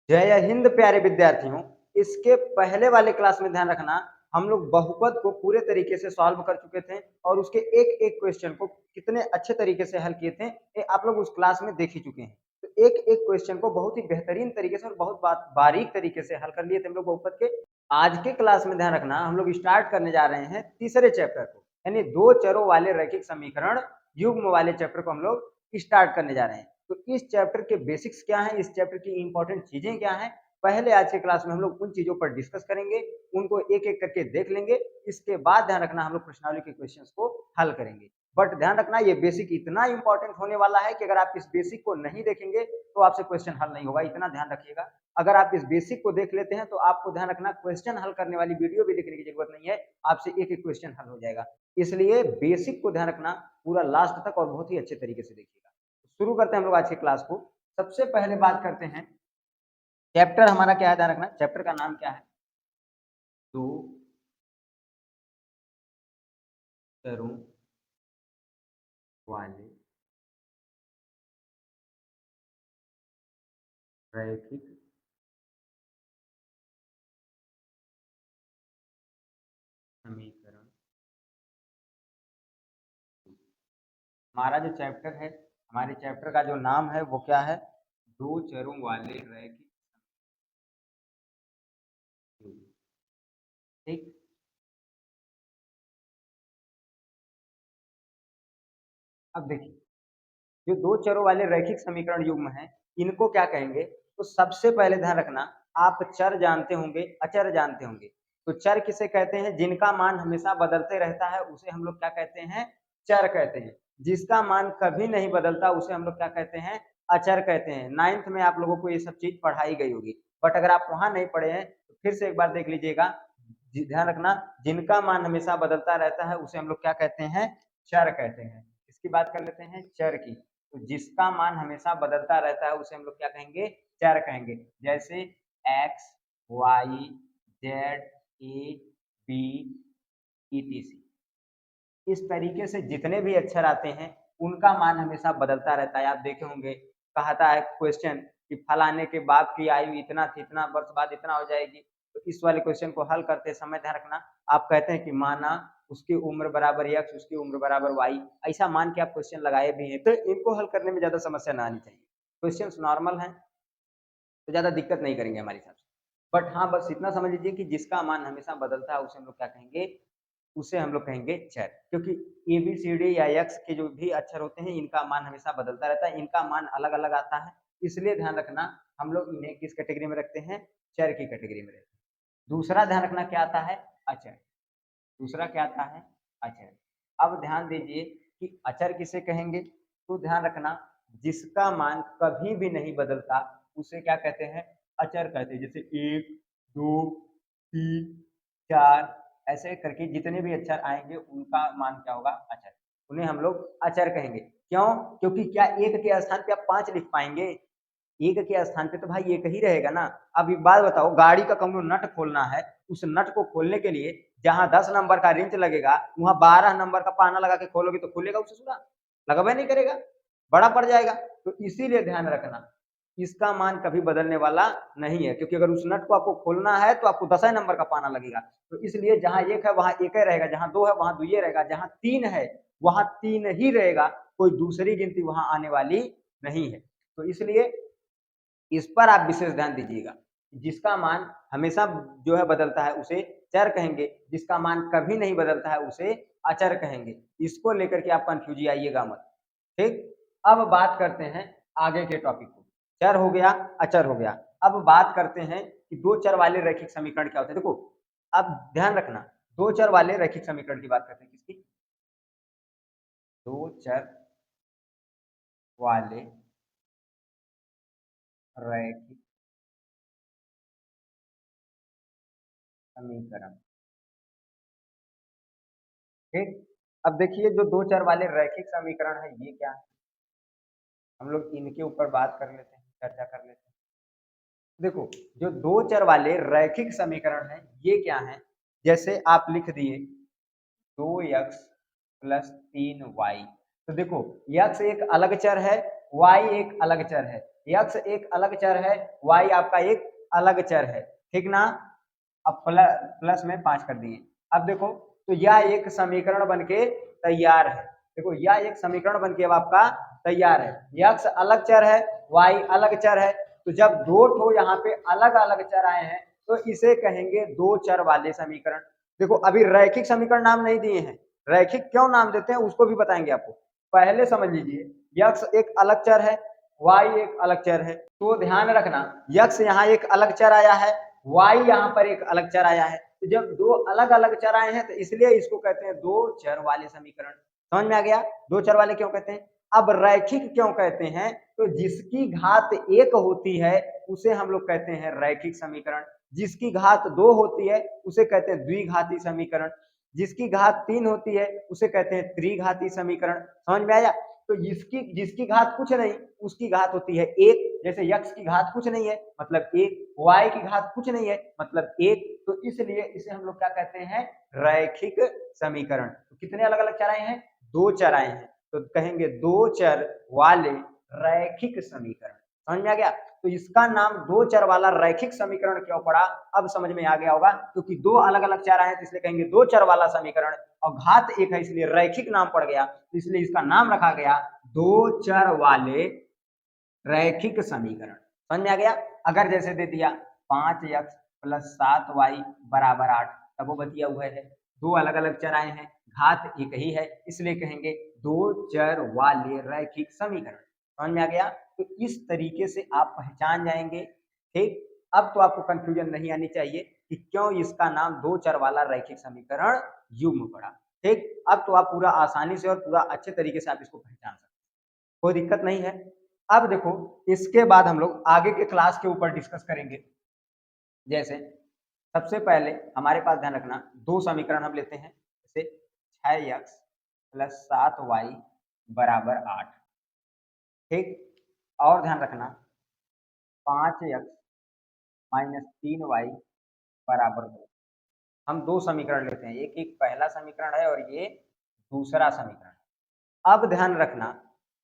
जय हिंद प्यारे विद्यार्थियों। इसके पहले वाले क्लास में ध्यान रखना, हम लोग बहुपद को पूरे तरीके से सॉल्व कर चुके थे और उसके एक एक क्वेश्चन को कितने अच्छे तरीके से हल किए थे ये आप लोग उस क्लास में देख ही चुके हैं। तो एक एक क्वेश्चन को बहुत ही बेहतरीन तरीके से और बहुत बारीक तरीके से हल कर लिए थे हम लोग बहुपद के। आज के क्लास में ध्यान रखना, हम लोग स्टार्ट करने जा रहे हैं तीसरे चैप्टर को, यानी दो चरों वाले रैखिक समीकरण युग्म वाले चैप्टर को हम लोग स्टार्ट करने जा रहे हैं। तो इस चैप्टर के बेसिक्स क्या है, इस चैप्टर की इंपॉर्टेंट चीजें क्या है, पहले आज के क्लास में हम लोग उन चीजों पर डिस्कस करेंगे, उनको एक एक करके देख लेंगे। इसके बाद ध्यान रखना, हम लोग प्रश्नावली के क्वेश्चंस को हल करेंगे। बट ध्यान रखना, ये बेसिक इतना इंपॉर्टेंट होने वाला है कि अगर आप इस बेसिक को नहीं देखेंगे तो आपसे क्वेश्चन हल नहीं होगा, इतना ध्यान रखिएगा। अगर आप इस बेसिक को देख लेते हैं तो आपको ध्यान रखना, क्वेश्चन हल करने वाली वीडियो भी देखने की जरूरत नहीं है, आपसे एक एक क्वेश्चन हल हो जाएगा। इसलिए बेसिक को ध्यान रखना पूरा लास्ट तक और बहुत ही अच्छे तरीके से देखिएगा। शुरू करते हैं हम लोग आज की क्लास को। सबसे पहले बात करते हैं, चैप्टर हमारा क्या है, ध्यान रखना चैप्टर का नाम क्या है, दो चरों वाले रैखिक समीकरण। हमारा जो चैप्टर है, हमारे चैप्टर का जो नाम है वो क्या है, दो चरों वाले रैखिक समीकरण। ठीक, अब देखिए, जो दो चरों वाले रैखिक समीकरण युग्म है, इनको क्या कहेंगे। तो सबसे पहले ध्यान रखना, आप चर जानते होंगे, अचर जानते होंगे। तो चर किसे कहते हैं, जिनका मान हमेशा बदलते रहता है उसे हम लोग क्या कहते हैं, चर कहते हैं। जिसका मान कभी नहीं बदलता उसे हम लोग क्या कहते हैं, अचर कहते हैं। 9th में आप लोगों को ये सब चीज पढ़ाई गई होगी, बट अगर आप वहां नहीं पढ़े हैं तो फिर से एक बार देख लीजिएगा। ध्यान रखना, जिनका मान हमेशा बदलता रहता है उसे हम लोग क्या कहते हैं, चर कहते हैं। इसकी बात कर लेते हैं चर की। तो जिसका मान हमेशा बदलता रहता है उसे हम लोग क्या कहेंगे, चर कहेंगे। जैसे एक्स, वाई, जेड, ए, बी, ईटीसी। इस तरीके से जितने भी अक्षर आते हैं उनका मान हमेशा बदलता रहता है। आप देखे होंगे, कहता है क्वेश्चन कि फलाने के बाप की आयु इतना थी, इतना वर्ष बाद इतना हो जाएगी। तो इस वाले क्वेश्चन को हल करते समय ध्यान रखना, आप कहते हैं कि माना उसकी उम्र बराबर एक्स, उसकी उम्र बराबर वाई, ऐसा मान के आप क्वेश्चन लगाए भी हैं, तो इनको हल करने में ज्यादा समस्या ना आनी चाहिए। क्वेश्चन नॉर्मल है तो ज्यादा दिक्कत नहीं करेंगे हमारे हिसाब से। बट हाँ, बस इतना समझ लीजिए कि जिसका मान हमेशा बदलता है उसे हम लोग क्या कहेंगे, उसे हम लोग कहेंगे चर। क्योंकि ए बी सी डी या एक्स के जो भी अक्षर होते हैं इनका मान हमेशा बदलता रहता है, इनका मान अलग अलग आता है। इसलिए ध्यान रखना, हम लोग इन्हें किस कैटेगरी में रखते हैं, चर की कैटेगरी में रखते हैं। दूसरा ध्यान रखना क्या आता है, अचर। दूसरा क्या आता है, अचर। अब ध्यान दीजिए कि अचर किसे कहेंगे। तो ध्यान रखना, जिसका मान कभी भी नहीं बदलता उसे क्या कहते हैं, अचर कहते हैं। जैसे एक, दो, तीन, चार, ऐसे करके जितने भी अक्षर आएंगे उनका मान क्या होगा, अचर। उन्हें हम लोग अचर कहेंगे। क्यों, क्योंकि क्या एक के स्थान पे आप 5 लिख पाएंगे, एक के स्थान पे तो भाई एक ही रहेगा ना। अब एक बात बताओ, गाड़ी का कौनो नट खोलना है, उस नट को खोलने के लिए जहां 10 नंबर का रिंच लगेगा वहां 12 नंबर का पाना लगा के खोलोगे तो खुलेगा उसे सुना, लगभग नहीं करेगा, बड़ा पड़ जाएगा। तो इसीलिए ध्यान रखना, इसका मान कभी बदलने वाला नहीं है, क्योंकि अगर उस नट को आपको खोलना है तो आपको 10 नंबर का पाना लगेगा। तो इसलिए जहां एक है वहां एक ही रहेगा, जहां दो है वहां दो ही रहेगा, जहां तीन है वहां तीन ही रहेगा, कोई दूसरी गिनती वहां आने वाली नहीं है। तो इसलिए इस पर आप विशेष ध्यान दीजिएगा। जिसका मान हमेशा जो है बदलता है उसे चर कहेंगे, जिसका मान कभी नहीं बदलता है उसे अचर कहेंगे। इसको लेकर के आप कंफ्यूज आइएगा मत। ठीक, अब बात करते हैं आगे के टॉपिक को। चर हो गया, अचर हो गया। अब बात करते हैं कि दो चर वाले रैखिक समीकरण क्या होते हैं। देखो, अब ध्यान रखना, दो चर वाले रैखिक समीकरण की बात करते हैं, किसकी, दो चर वाले रैखिक समीकरण। ठीक, अब देखिए, जो दो चर वाले रैखिक समीकरण है ये क्या है, हम लोग इनके ऊपर बात कर लेते हैं, चर्चा कर लेते हैं। देखो, जो दो चर वाले रैखिक समीकरण है ये क्या है, जैसे आप लिख दिए 2x + 3y। तो देखो, x एक अलग चर है, y एक अलग चर है, x एक अलग चर है, y आपका एक अलग चर है, ठीक ना। अब प्लस में 5 कर दिए। अब देखो तो यह एक समीकरण बनके तैयार है। देखो यह एक समीकरण बनके अब आपका तैयार है। x अलग चर है, y अलग चर है, तो जब दो ठो यहाँ पे अलग अलग चर आए हैं तो इसे कहेंगे दो चर वाले समीकरण। देखो अभी रैखिक समीकरण नाम नहीं दिए हैं, रैखिक क्यों नाम देते हैं उसको भी बताएंगे आपको। पहले समझ लीजिए x एक अलग चर है, y एक अलग चर है, तो ध्यान रखना x यहाँ एक अलग चर आया है, y यहाँ पर एक अलग चर आया है, तो जब दो अलग अलग चर आए हैं तो इसलिए इसको कहते हैं दो चर वाले समीकरण। समझ में आ गया, दो चर वाले क्यों कहते हैं। अब रैखिक क्यों कहते हैं, तो जिसकी घात एक होती है उसे हम लोग कहते हैं रैखिक समीकरण, जिसकी घात दो होती है उसे कहते हैं द्विघाती समीकरण, जिसकी घात तीन होती है उसे कहते हैं त्रिघाती समीकरण। समझ में आया। तो जिसकी घात कुछ नहीं उसकी घात होती है एक, जैसे x की घात कुछ नहीं है मतलब एक, y की घात कुछ नहीं है मतलब एक, तो इसलिए इसे हम लोग क्या कहते हैं रैखिक समीकरण। तो कितने अलग अलग चर आए हैं, दो चर आए हैं, तो कहेंगे दो चर वाले रैखिक समीकरण। समझ में आ गया। तो इसका नाम दो चर वाला रैखिक समीकरण क्यों पड़ा, अब समझ में आ गया होगा, क्योंकि दो अलग अलग चर आए हैं तो इसलिए कहेंगे दो चर वाला समीकरण, और घात एक है इसलिए रैखिक नाम पड़ गया, तो इसलिए इसका नाम रखा गया दो चर वाले रैखिक समीकरण। समझ में आ गया। अगर जैसे दे दिया 5x + 7y = 8, तब वो बतिया हुआ है, दो अलग अलग चर आए हैं, घात एक ही है, इसलिए कहेंगे दो चर वाले रैखिक समीकरण। समझ में आ गया। तो इस तरीके से आप पहचान जाएंगे। ठीक, अब तो आपको कंफ्यूजन नहीं आनी चाहिए कि क्यों इसका नाम दो चर वाला रैखिक समीकरण युग्म पड़ा। ठीक, अब तो आप पूरा आसानी से और पूरा अच्छे तरीके से आप इसको पहचान सकते हैं, कोई दिक्कत नहीं है। अब देखो इसके बाद हम लोग आगे के क्लास के ऊपर डिस्कस करेंगे। जैसे सबसे पहले हमारे पास ध्यान रखना दो समीकरण हम लेते हैं, जैसे 6x + 7y = 8। ठीक, और ध्यान रखना 5x - 3y = 2। हम दो समीकरण लेते हैं, एक एक पहला समीकरण है और ये दूसरा समीकरण है। अब ध्यान रखना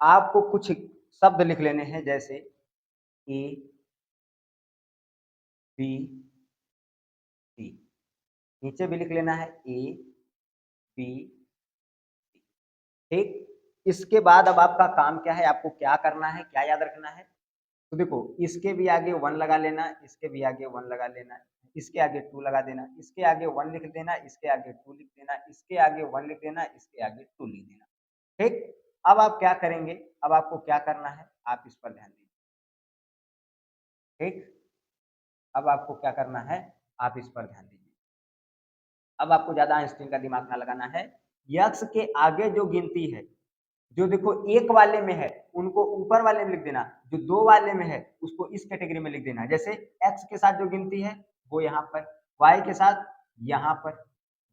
आपको कुछ शब्द लिख लेने हैं, जैसे ए बी सी, नीचे भी लिख लेना है ए बी सी। ठीक, इसके बाद अब आपका काम क्या है, आपको क्या करना है, क्या याद रखना है। तो देखो इसके भी आगे 1 लगा लेना, इसके भी आगे 1 लगा लेना, इसके आगे 2 लगा देना, इसके आगे 1 लिख देना, इसके आगे 2 लिख देना, इसके आगे 1 लिख देना, इसके आगे 2 लिख देना। ठीक, अब आप क्या करेंगे, अब आपको क्या करना है आप इस पर ध्यान दीजिए। ठीक, अब आपको क्या करना है आप इस पर ध्यान दीजिए। अब आपको ज्यादा आइंस्टीन का दिमाग ना लगाना है। यक्स के आगे जो गिनती है, जो देखो एक वाले में है उनको ऊपर वाले में लिख देना, जो दो वाले में है उसको इस कैटेगरी में लिख देना। जैसे एक्स के साथ जो गिनती है वो यहाँ पर, वाई के साथ यहाँ पर,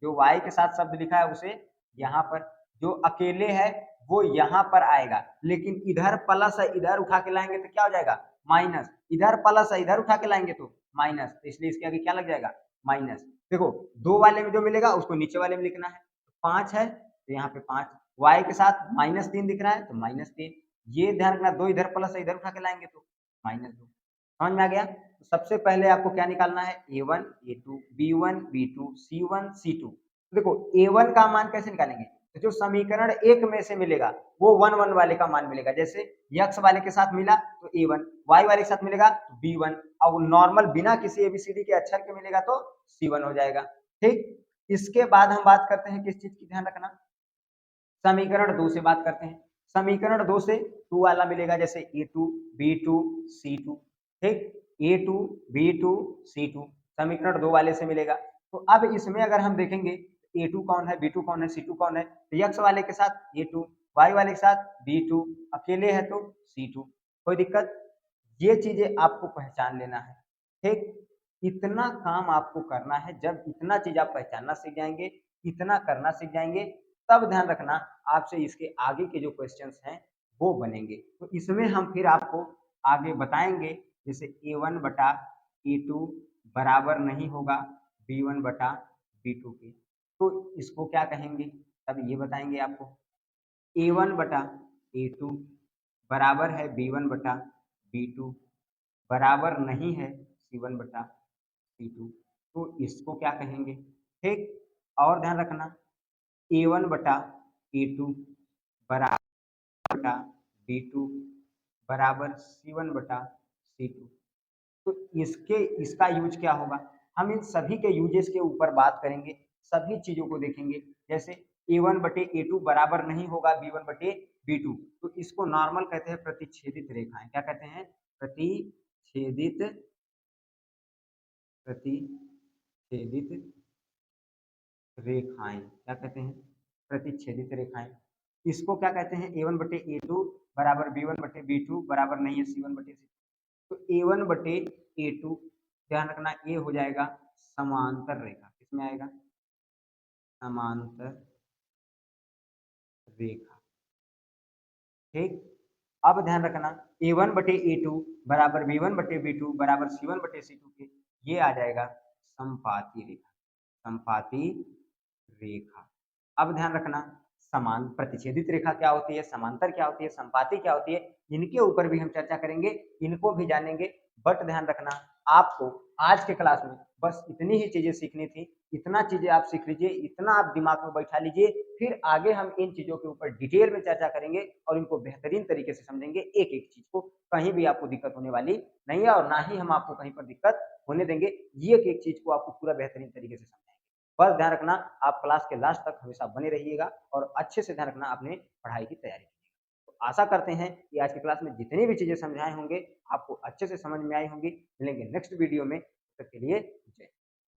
जो वाई के साथ शब्द लिखा है उसे यहाँ पर, जो अकेले है वो यहाँ पर आएगा, लेकिन इधर प्लस है इधर उठा के लाएंगे तो क्या हो जाएगा माइनस, इधर प्लस है इधर उठा के लाएंगे तो माइनस, तो इसलिए इसके आगे क्या लग जाएगा माइनस। देखो दो वाले में जो मिलेगा उसको नीचे वाले में लिखना है, 5 है तो यहाँ पे 5, y के साथ -3 दिख रहा है तो -3, ये ध्यान रखना दो इधर प्लस है इधर उठा के लाएंगे तो -2। समझ में आ गया। तो सबसे पहले आपको क्या निकालना है a1 a2 b1 b2 c1 c2। देखो a1 का मान कैसे निकालेंगे, तो जो समीकरण एक में से मिलेगा वो 1 1 वाले का मान मिलेगा, जैसे x वाले के साथ मिला तो a1, y वाले के साथ मिलेगा तो b1, और नॉर्मल बिना किसी एबीसीडी के अक्षर के मिलेगा तो c1 हो जाएगा। ठीक, इसके बाद हम बात करते हैं किस चीज की, ध्यान रखना समीकरण 2 से बात करते हैं। समीकरण 2 से 2 वाला मिलेगा, जैसे a2 b2 c2। ठीक, a2 b2 c2 समीकरण 2 वाले से मिलेगा। तो अब इसमें अगर हम देखेंगे a2 कौन है b2 कौन है c2 कौन है, तो x वाले के साथ a2, y वाले के साथ b2, अकेले है तो c2, कोई दिक्कत। ये चीजें आपको पहचान लेना है। ठीक, इतना काम आपको करना है, जब इतना चीज आप पहचानना सीख जाएंगे, इतना करना सीख जाएंगे, तब ध्यान रखना आपसे इसके आगे के जो क्वेश्चंस हैं वो बनेंगे। तो इसमें हम फिर आपको आगे बताएंगे, जैसे a1 बटा a2 बराबर नहीं होगा b1 बटा b2 के, तो इसको क्या कहेंगे तब ये बताएंगे आपको। a1 बटा a2 बराबर है B1/B2 बराबर नहीं है C1/C2, तो इसको क्या कहेंगे? ठीक। और ध्यान रखना A1/A2 बटा B2 बराबर C1/C2, तो इसका यूज क्या होगा? हम इन सभी के यूजेस के ऊपर बात करेंगे, सभी चीजों को देखेंगे। जैसे A1/A2 बराबर नहीं होगा B1/B2, तो इसको नॉर्मल कहते हैं प्रतिच्छेदित रेखाएं। क्या कहते हैं? प्रतिच्छेदित रेखाएं। क्या कहते हैं? प्रतिच्छेदित रेखाएं। इसको क्या कहते हैं? A1/A2 बराबर B1/B2 बराबर नहीं है C1/C2, तो A1/A2 ध्यान रखना ये हो जाएगा समांतर रेखा। किसमें आएगा? समांतर रेखा। ठीक। अब ध्यान रखना A1/A2 बराबर B1/B2 बराबर C1/C2 के ये आ जाएगा संपाती रेखा। संपाती रेखा। अब ध्यान रखना समान प्रतिच्छेदित रेखा क्या होती है, समांतर क्या होती है, संपाती क्या होती है, इनके ऊपर भी हम चर्चा करेंगे, इनको भी जानेंगे। बट ध्यान रखना आपको आज के क्लास में बस इतनी ही चीजें सीखनी थी। इतना चीजें आप सीख लीजिए, इतना आप दिमाग में बैठा लीजिए, फिर आगे हम इन चीजों के ऊपर डिटेल में चर्चा करेंगे और इनको बेहतरीन तरीके से समझेंगे। एक एक चीज को कहीं भी आपको दिक्कत होने वाली नहीं है और ना ही हम आपको कहीं पर दिक्कत होने देंगे। ये एक चीज को आपको पूरा बेहतरीन तरीके से समझेंगे। बस ध्यान रखना आप क्लास के लास्ट तक हमेशा बने रहिएगा और अच्छे से ध्यान रखना अपने पढ़ाई की तैयारी कीजिएगा। तो आशा करते हैं कि आज की क्लास में जितनी भी चीजें समझाए होंगे आपको अच्छे से समझ में आई होंगी। मिलेंगे नेक्स्ट वीडियो में, तब तक के लिए जय।